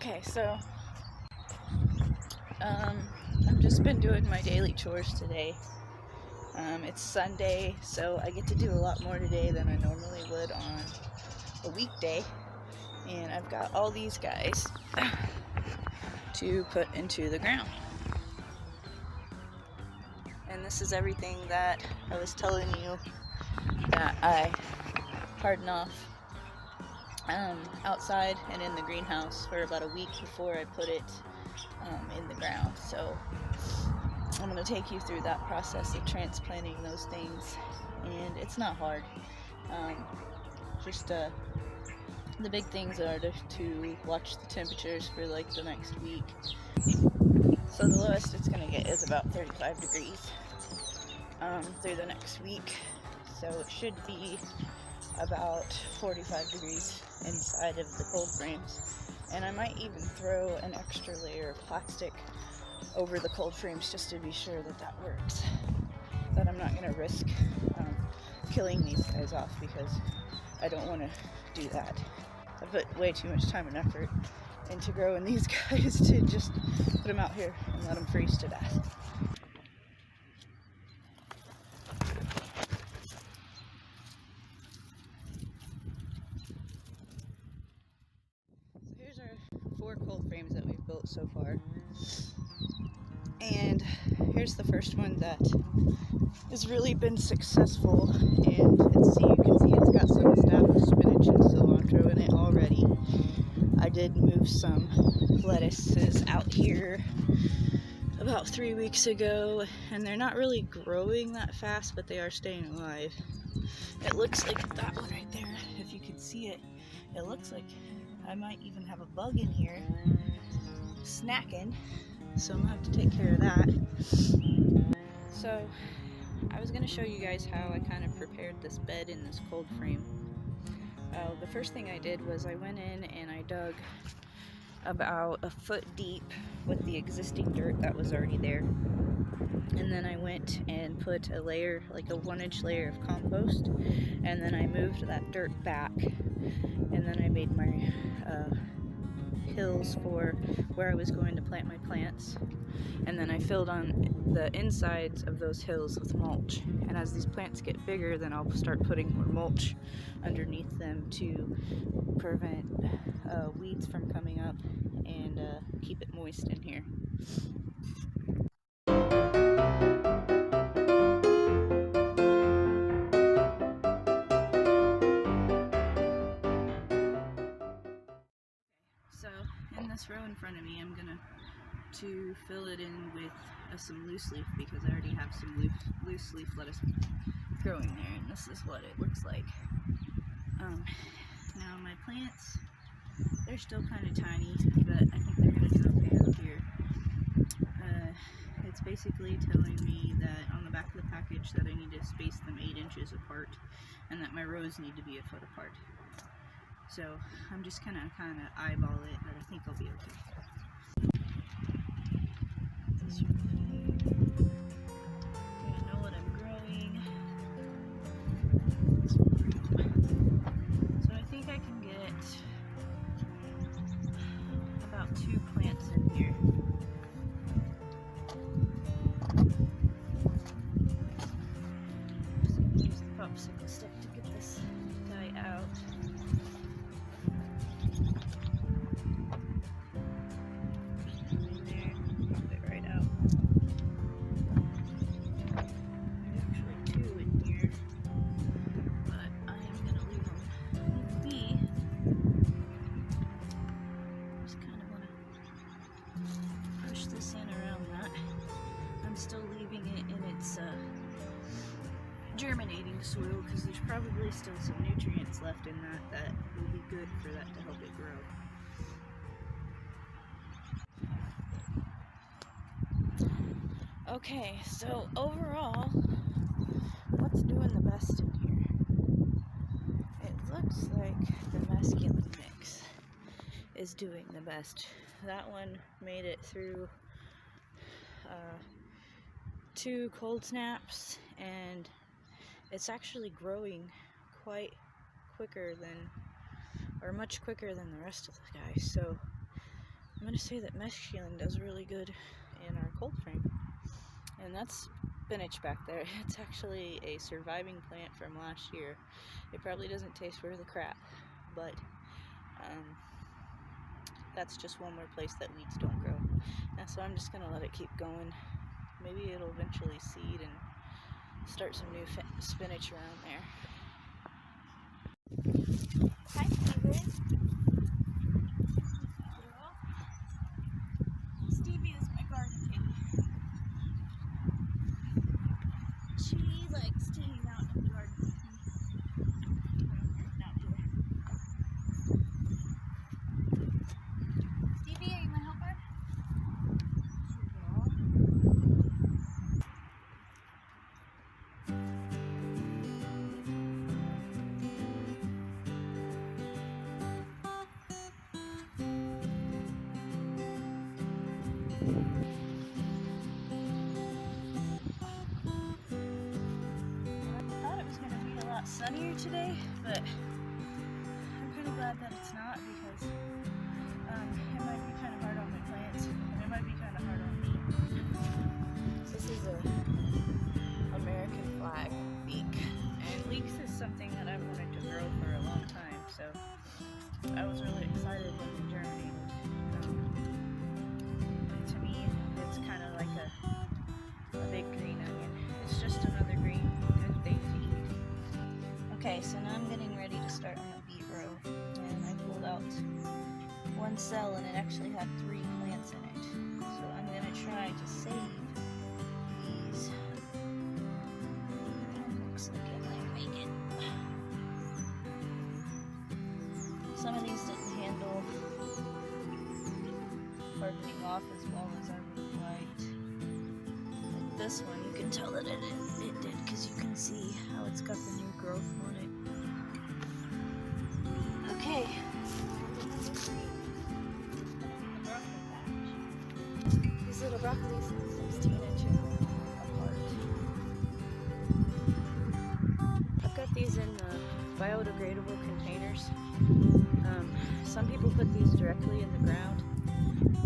Okay, so I've just been doing my daily chores today. It's Sunday, so I get to do a lot more today than I normally would on a weekday. And I've got all these guys to put into the ground. And this is everything that I was telling you that I harden off outside and in the greenhouse for about a week before I put it in the ground. So I'm going to take you through that process of transplanting those things, and it's not hard. The big things are to watch the temperatures for like the next week. So the lowest it's going to get is about 35 degrees through the next week. So it should be about 45 degrees inside of the cold frames. And I might even throw an extra layer of plastic over the cold frames just to be sure that that works. But I'm not going to risk killing these guys off because I don't want to do that. I put way too much time and effort into growing these guys to just put them out here and let them freeze to death. So here's our 4 cold frames that we've built so far. And here's the first one that has really been successful, and you can see it's got some established spinach and cilantro in it already. I did move some lettuces out here about 3 weeks ago, and they're not really growing that fast, but they are staying alive. It looks like that one right there, if you could see it, it looks like I might even have a bug in here snacking, so I'm gonna have to take care of that. So I was going to show you guys how I kind of prepared this bed in this cold frame. The first thing I did was I went in and I dug about a foot deep with the existing dirt that was already there. And then I went and put a layer, like a 1-inch layer of compost, and then I moved that dirt back, and then I made my hills for where I was going to plant my plants. And then I filled on the insides of those hills with mulch. And as these plants get bigger, then I'll start putting more mulch underneath them to prevent weeds from coming up and keep it moist in here. So in this row in front of me, I'm gonna fill it in with some loose leaf because I already have some loose leaf lettuce growing there, and this is what it looks like. Now my plants, they're still kind of tiny, but I think they're going to do okay out here. It's basically telling me that on the back of the package that I need to space them 8 inches apart and that my rows need to be a foot apart. So I'm just kind of eyeball it, but I think I'll be okay. I know what I'm growing. So I think I can get about 2 plants in here. Just use the popsicle stick to get this guy out. Still leaving it in its germinating soil because there's probably still some nutrients left in that will be good for that to help it grow. Okay, so overall, what's doing the best in here? It looks like the masculine mix is doing the best. That one made it through 2 cold snaps, and it's actually growing much quicker than the rest of the guys. So I'm going to say that mesh shielding does really good in our cold frame. And that's spinach back there. It's actually a surviving plant from last year. It probably doesn't taste worth a crap, but that's just one more place that weeds don't grow. And so I'm just going to let it keep going. Maybe it'll eventually seed and start some new spinach around there. Hi, Steven. Stevie is my garden kitty. She likes to hang out in the garden with me. Not here. Stevie, are you my helper? Sunnier today, but I'm kind of glad that it's not, because it might be kind of hard on my plants, and it might be kind of hard on me. This is a American flag leek, and leeks is something that I've wanted to grow for a long time, so I was really excited when they germinated. To me, it's kind of like a big green onion. It's just another green good thing to eat. Okay, so now I'm getting ready to start on the beet row, and I pulled out one cell and it actually had 3 plants in it. So I'm going to try to save these. It looks like it might make it. Some of these didn't handle hardening off as well as I would have liked. Like this one, you can tell that it did, because you can see how it's got the new growth on it. Okay. These little broccolis are 16 inches apart. I've got these in biodegradable containers. Some people put these directly in the ground,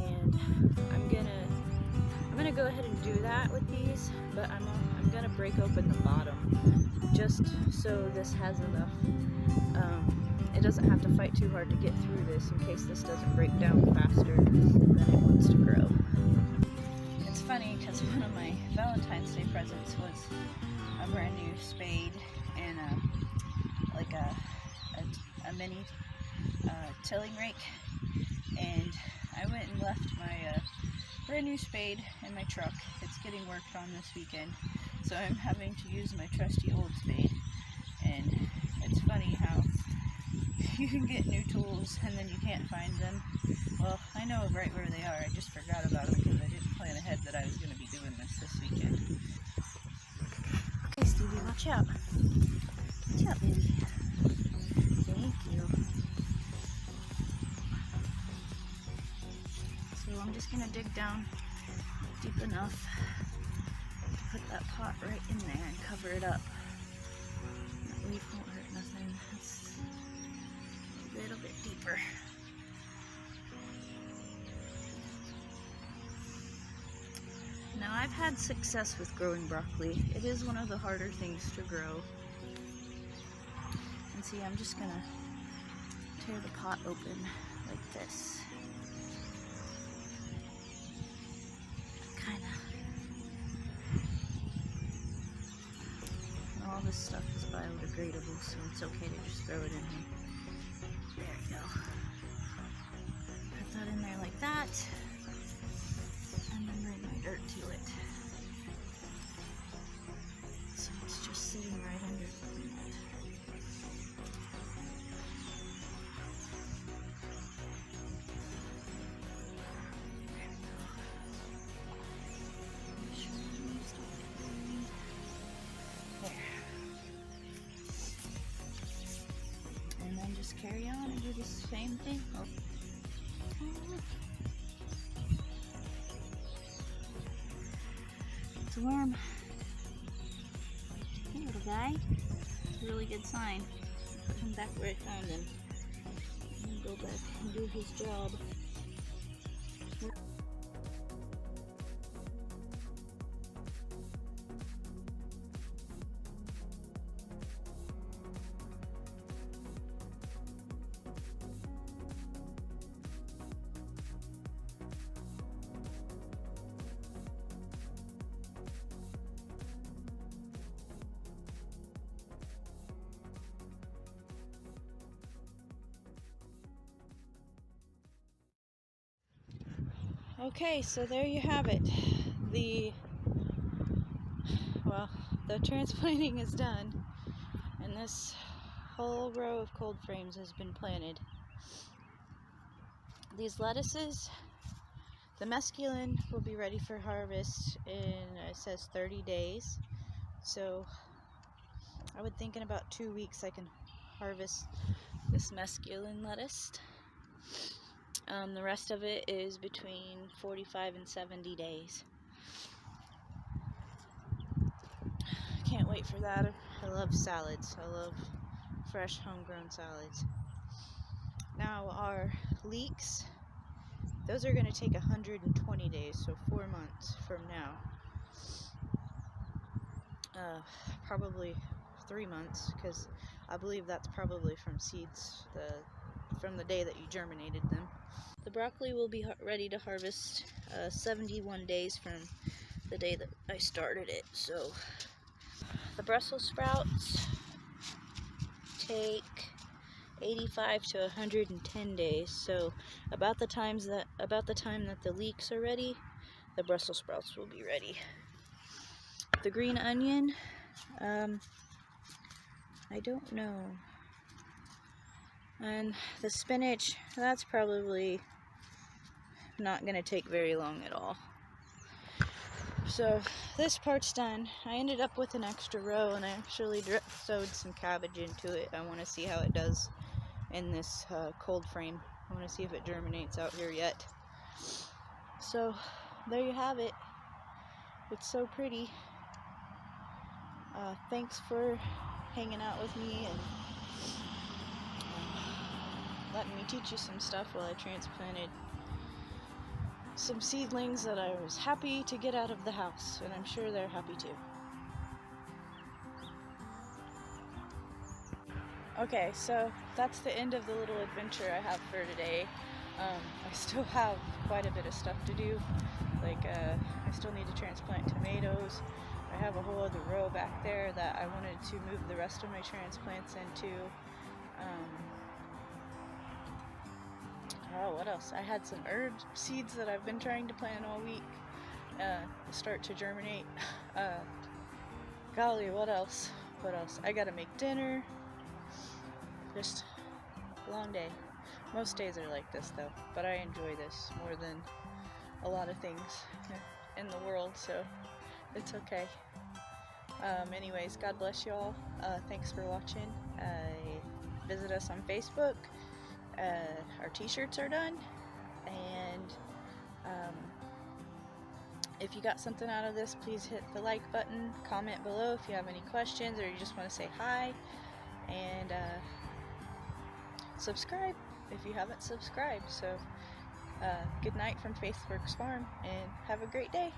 and I'm gonna go ahead and do that with these, but I'm gonna break open the bottom just so this has enough. It doesn't have to fight too hard to get through this, in case this doesn't break down faster than it wants to grow. It's funny because one of my Valentine's Day presents was a brand new spade and a mini tilling rake, and I went and left my brand new spade in my truck. It's getting worked on this weekend, so I'm having to use my trusty old spade. And it's funny how you can get new tools and then you can't find them. Well, I know right where they are. I just forgot about them because I didn't plan ahead that I was going to be doing this weekend. Okay, Stevie, watch out. Watch out, baby. Thank you. So I'm just going to dig down deep enough to put that pot right in there and cover it up. That leaf won't hurt nothing. It's a little bit deeper. Now, I've had success with growing broccoli. It is one of the harder things to grow. And see, I'm just gonna tear the pot open like this. Kinda. All this stuff is biodegradable, so it's okay to just throw it in here. There we go. Put that in there like that. And then bring my dirt to it. So it's just sitting right under the plant. And then just carry on and do the same thing. Oh. It's a worm. Hey, little guy. It's a really good sign. Put him back where I found him. And go back and do his job. Okay, so there you have it. The transplanting is done, and this whole row of cold frames has been planted. These lettuces, the mesclun will be ready for harvest in, it says 30 days. So I would think in about 2 weeks I can harvest this mesclun lettuce. The rest of it is between 45 and 70 days. Can't wait for that. I love salads. I love fresh homegrown salads. Now our leeks, those are going to take 120 days, so 4 months from now. Probably 3 months, because I believe that's probably from seeds, from the day that you germinated them. The broccoli will be ready to harvest 71 days from the day that I started it. So the Brussels sprouts take 85 to 110 days. So about the time that the leeks are ready, the Brussels sprouts will be ready. The green onion, I don't know. And the spinach, that's probably not going to take very long at all. So this part's done. I ended up with an extra row, and I actually drip sowed some cabbage into it. I want to see how it does in this cold frame. I want to see if it germinates out here yet. So there you have it. It's so pretty. Thanks for hanging out with me and letting me teach you some stuff while I transplanted some seedlings that I was happy to get out of the house, and I'm sure they're happy too. Okay, so that's the end of the little adventure I have for today. I still have quite a bit of stuff to do. Like, I still need to transplant tomatoes. I have a whole other row back there that I wanted to move the rest of my transplants into. What else? I had some herb seeds that I've been trying to plant all week start to germinate. Golly, what else? I gotta make dinner. Just a long day. Most days are like this though, but I enjoy this more than a lot of things in the world, so it's okay. Anyways, God bless y'all. Thanks for watching. Visit us on Facebook. Our t-shirts are done, and if you got something out of this, please hit the like button, comment below if you have any questions or you just want to say hi, and subscribe if you haven't subscribed. So good night from Faithworks Farm, and have a great day.